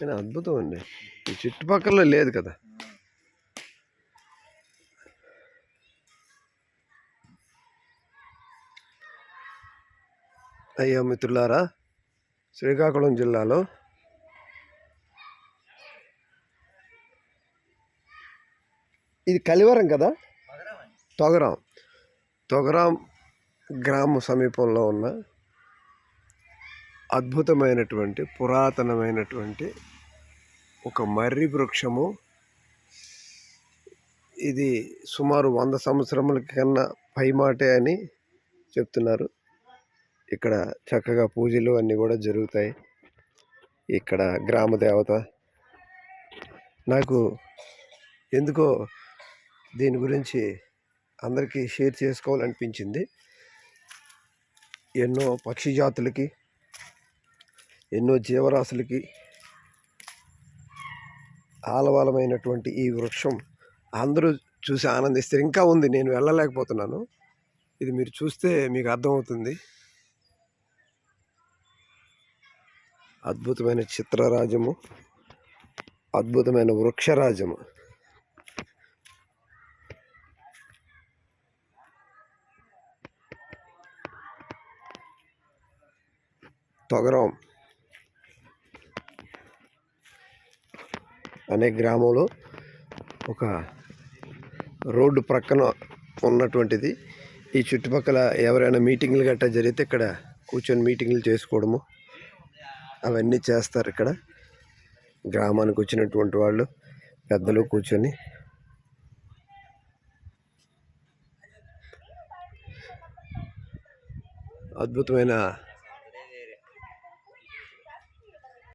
కానీ అద్భుతం అండి. ఈ చుట్టుపక్కల లేదు కదా. అయ్యా మిత్రులారా, శ్రీకాకుళం జిల్లాలో ఇది కలివరం కదా, తొగరాం గ్రామ సమీపంలో ఉన్న అద్భుతమైనటువంటి పురాతనమైనటువంటి ఒక మర్రి వృక్షము. ఇది సుమారు 100 సంవత్సరముల కన్నా పైమాటే అని చెప్తున్నారు. ఇక్కడ చక్కగా పూజలు అన్నీ కూడా జరుగుతాయి. ఇక్కడ గ్రామ దేవత. నాకు ఎందుకో దీని గురించి అందరికీ షేర్ చేసుకోవాలనిపించింది. ఎన్నో పక్షి జాతులకి, ఎన్నో జీవరాశులకి ఆలవాలమైనటువంటి ఈ వృక్షం అందరూ చూసి ఆనందిస్తారు. ఇంకా ఉంది, నేను వెళ్ళలేకపోతున్నాను. ఇది మీరు చూస్తే మీకు అర్థమవుతుంది. అద్భుతమైన చిత్రరాజము, అద్భుతమైన వృక్షరాజము. తొగరం అనే గ్రామంలో ఒక రోడ్డు ప్రక్కన ఉన్నటువంటిది. ఈ చుట్టుపక్కల ఎవరైనా మీటింగ్లు గట్టా జరిగితే ఇక్కడ కూర్చొని మీటింగ్లు చేసుకోవడము అవన్నీ చేస్తారు. ఇక్కడ గ్రామానికి వచ్చినటువంటి వాళ్ళు పెద్దలు కూర్చొని అద్భుతమైన